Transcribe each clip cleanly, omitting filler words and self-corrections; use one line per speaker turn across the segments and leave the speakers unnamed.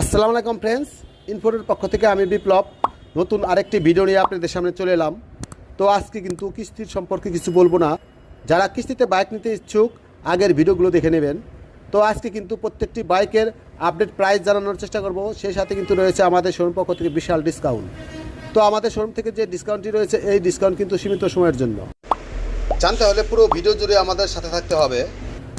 আসসালামু আলাইকুম ফ্রেন্ডস, ইনফোর পক্ষ থেকে আমি বিপ্লব নতুন আরেকটি ভিডিও নিয়ে আপনাদের সামনে চলে এলাম। তো আজকে কিন্তু কিস্তির সম্পর্কে কিছু বলবো না। যারা কিস্তিতে বাইক নিতে ইচ্ছুক আগের ভিডিওগুলো দেখে নেবেন। তো আজকে কিন্তু প্রত্যেকটি বাইকের আপডেট প্রাইস জানানোর চেষ্টা করব। সেই সাথে কিন্তু রয়েছে আমাদের শোরুম পক্ষ থেকে বিশাল ডিসকাউন্ট। তো আমাদের শোরুম থেকে যে ডিসকাউন্টটি রয়েছে এই ডিসকাউন্ট কিন্তু সীমিত সময়ের জন্য। জানতে হলে পুরো ভিডিও জুড়ে আমাদের সাথে থাকতে হবে।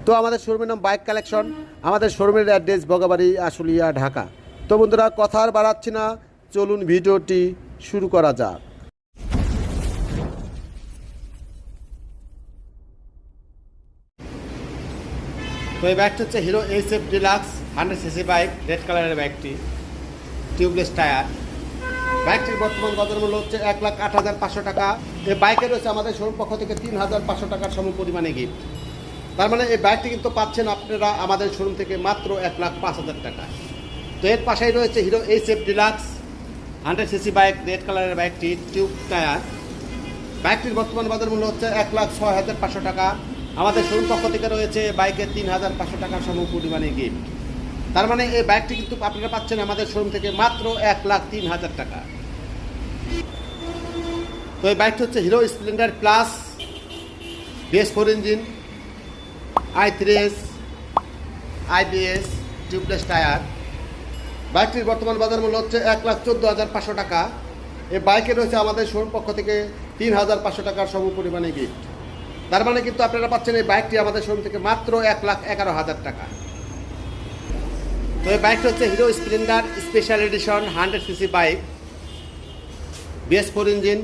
তো আমাদের শোরুমের নাম বাইক কালেকশন, আমাদের শোরুমের অ্যাড্রেস বগাবাড়ি, আশুলিয়া, ঢাকা। তো বন্ধুরা, কথা আর বাড়াচ্ছি না, চলুন ভিডিওটি শুরু করা যাক। তো এই বাইকটা হচ্ছে hero HF deluxe 100cc bike, red কালারের বাইকটি, টিউবলেস টায়ার। বাইকটির বর্তমান বাজার মূল্য হচ্ছে 1,08,500 টাকা। এই বাইকে রয়েছে আমাদের শোরুম পক্ষ থেকে 3,500 টাকার সম পরিমাণে গিফট। তার মানে এই বাইকটি কিন্তু পাচ্ছেন আপনারা আমাদের শোরুম থেকে মাত্র 1,05,000 টাকা। তো এর পাশেই রয়েছে hero HF deluxe 100cc bike, red কালারের বাইকটি, টিউব টায়ার। বাইকটির বর্তমান বাজার মূল্য হচ্ছে 1,06,500 টাকা। আমাদের শোরুম পক্ষ থেকে রয়েছে বাইকের 3,500 টাকার সম পরিমাণে গিফট। তার মানে এই বাইকটি কিন্তু আপনারা পাচ্ছেন আমাদের শোরুম থেকে মাত্র 1,03,000 টাকা। তো এই বাইকটি হচ্ছে hero Splendor plus, BS4 engine, i3s, IBS, tubeless tyre. বাইকটির বর্তমান বাজার মূল্য হচ্ছে 1,14,500 টাকা। এই বাইকে রয়েছে আমাদের শোরুম পক্ষ থেকে 3,500 টাকার সম পরিমাণে গিফট। তার মানে কিন্তু আপনারা পাচ্ছেন এই বাইকটি আমাদের শোরুম থেকে মাত্র 1,11,000 টাকা। তো এই বাইকটি হচ্ছে hero Splendor special edition 100cc bike, BS4 engine,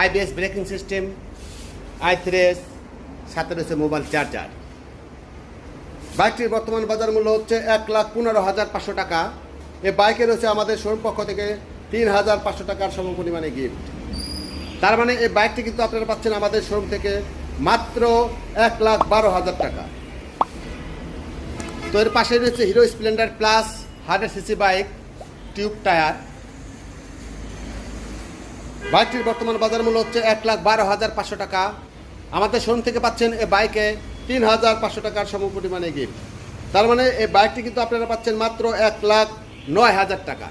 IBS braking system, i3s, সাথে রয়েছে মোবাইল চার্জার। বাইকটির বর্তমান বাজার মূল্য হচ্ছে 1,15,500 টাকা। এই বাইকে রয়েছে আমাদের শোরুম পক্ষ থেকে 3,500 টাকার সম পরিমাণে গিফট। তার মানে এই বাইকটি কিন্তু আপনারা পাচ্ছেন আমাদের শোরুম থেকে মাত্র 1,12,000 টাকা। তো এর পাশে রয়েছে hero Splendor plus 100cc bike, tube tyre. বাইকটির বর্তমান বাজার মূল্য হচ্ছে 1,12,500 টাকা। আমাদের শোরুম থেকে পাচ্ছেন এই বাইকে 3,500 টাকার সম পরিমাণে গিফট। তার মানে এই বাইকটি কিন্তু আপনারা পাচ্ছেন মাত্র 1,09,000 টাকা।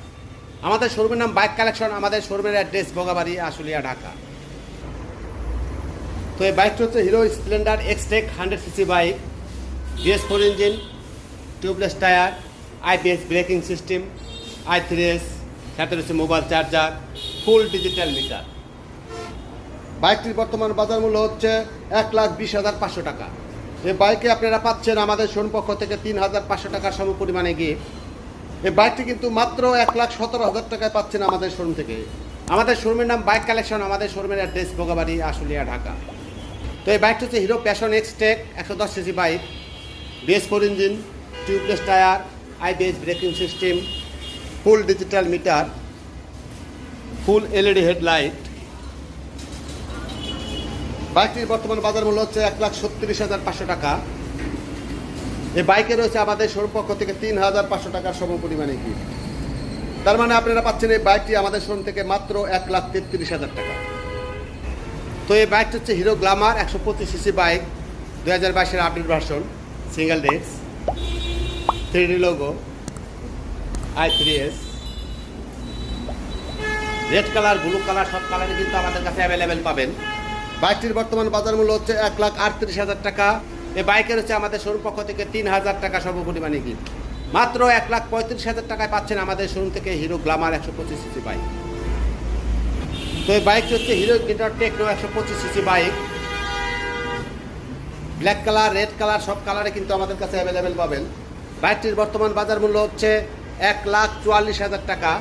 আমাদের শোরুমের নাম বাইক কালেকশন, আমাদের শোরুমের অ্যাড্রেস বগাবাড়ি, আশুলিয়া, ঢাকা। তো এই বাইকটি হচ্ছে hero Splendor Xtec 100cc bike, BS4 engine, tubeless tyre, IBS braking system, i3s, সাথে রয়েছে মোবাইল চার্জার, ফুল ডিজিটাল মিটার। বাইকটির বর্তমান বাজার মূল্য হচ্ছে 1,20,500 টাকা। এই বাইকে আপনারা পাচ্ছেন আমাদের শোরুম পক্ষ থেকে 3,500 টাকার সম পরিমাণে গিফট। এই বাইকটি কিন্তু মাত্র 1,17,000 টাকায় পাচ্ছেন আমাদের শোরুম থেকে। আমাদের শোরুমের নাম বাইক কালেকশন, আমাদের শোরুমের অ্যাড্রেস বগাবাড়ি, আশুলিয়া, ঢাকা। তো এই বাইকটি হচ্ছে Hero Passion Xtec 110cc bike, BS4 engine, tubeless tyre, IBS braking system, full digital meter, full LED headlight. বাইকটির বর্তমান বাজার মূল্য হচ্ছে 1,36,500 টাকা। এই বাইকে রয়েছে আমাদের শোরুম পক্ষ থেকে 3,500 টাকার সম পরিমাণে গিফট। তার মানে আপনারা পাচ্ছেন এই বাইকটি আমাদের শোরুম থেকে মাত্র 1,33,000 টাকা। তো এই বাইকটি হচ্ছে হিরো গ্লামার 125cc বাইক, 2022-এর update version, single disc, 3D logo, i3s, red colour, blue colour, সব কালারে কিন্তু আমাদের কাছে অ্যাভেলেবেল পাবেন। বাইকটির বর্তমান বাজার মূল্য হচ্ছে 1,38,000 টাকা। এই বাইকের হচ্ছে আমাদের শোরুম পক্ষ থেকে 3,000 টাকা সম পরিমাণে গিফট। মাত্র 1,35,000 টাকায় পাচ্ছেন আমাদের শোরুম থেকে হিরো গ্লামার 125cc বাইক। তো এই বাইকটি হচ্ছে হিরো গিটার techno 125cc bike, black colour, red colour, সব কালারে কিন্তু আমাদের কাছে অ্যাভেলেবেল পাবেন। বাইকটির বর্তমান বাজার মূল্য হচ্ছে 1,44,000 টাকা।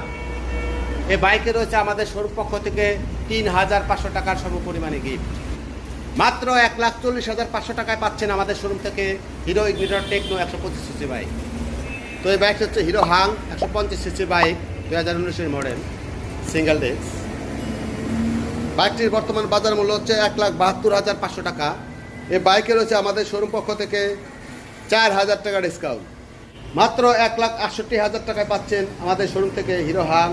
এই বাইকে রয়েছে আমাদের শোরুম পক্ষ থেকে 3,500 টাকার সম পরিমাণে গিফট। মাত্র 1,40,500 টাকায় পাচ্ছেন আমাদের শোরুম থেকে hero ignitor techno 125cc bike. তো এই বাইকটি হচ্ছে হিরো হাং 150cc বাইক, 2019-এর মডেল, সিঙ্গেল ডেস্ক। বাইকটির বর্তমান বাজার মূল্য হচ্ছে 1,72,500 টাকা। এই বাইকে রয়েছে আমাদের শোরুম পক্ষ থেকে 4,000 টাকা ডিসকাউন্ট। মাত্র 1,68,000 টাকায় পাচ্ছেন আমাদের শোরুম থেকে হিরো হাং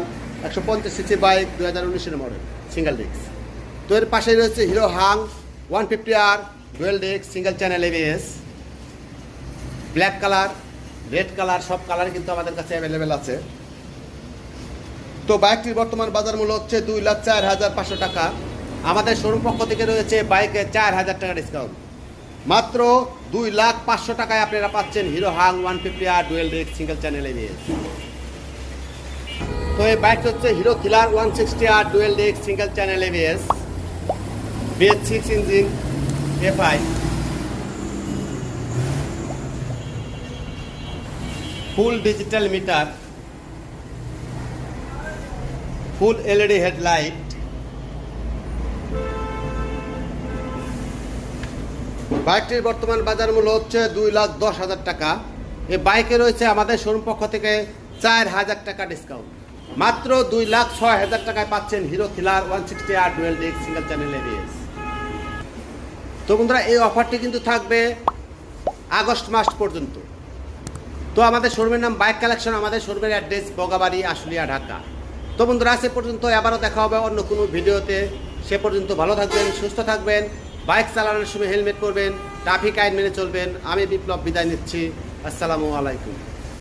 150cc বাইক, 2019-এর মডেল, সিঙ্গেল ডেস্ক। তো এর পাশেই রয়েছে Hero Hunk 150R dual disc, single channel ABS, black colour, red colour, সব কালার কিন্তু আমাদের কাছে অ্যাভেলেবেল আছে। তো বাইকটির বর্তমান বাজার মূল্য হচ্ছে 2,04,500 টাকা। আমাদের শোরুম পক্ষ থেকে রয়েছে বাইকে 4,000 টাকা ডিসকাউন্ট। মাত্র 2,05,000 টাকায় আপনারা পাচ্ছেন Hero Hunk 150R dual disc single channel ABS. তো এই বাইকটা হচ্ছে Hero Killer 160R dual disc single channel ABS, BS6 engine, FI, full digital meter, full LED headlight. বাইকটির বর্তমান বাজার মূল্য হচ্ছে 2,10,000 টাকা। এই বাইকে রয়েছে আমাদের শোরুম পক্ষ থেকে 4,000 টাকা ডিসকাউন্ট। মাত্র 2,06,000 টাকায় পাচ্ছেন hero Killer 160R dual disc single channel ABS. তো বন্ধুরা, এই অফারটি কিন্তু থাকবে আগস্ট মাস পর্যন্ত। তো আমাদের শোরুমের নাম বাইক কালেকশন, আমাদের শোরুমের অ্যাড্রেস বগাবাড়ি, আশুলিয়া, ঢাকা। তো বন্ধুরা, সে পর্যন্ত আবারও দেখা হবে অন্য কোনো ভিডিওতে। সে পর্যন্ত ভালো থাকবেন, সুস্থ থাকবেন, বাইক চালানোর সময় হেলমেট পরবেন, ট্রাফিক আইন মেনে চলবেন। আমি বিপ্লব বিদায় নিচ্ছি। আসসালামু আলাইকুম।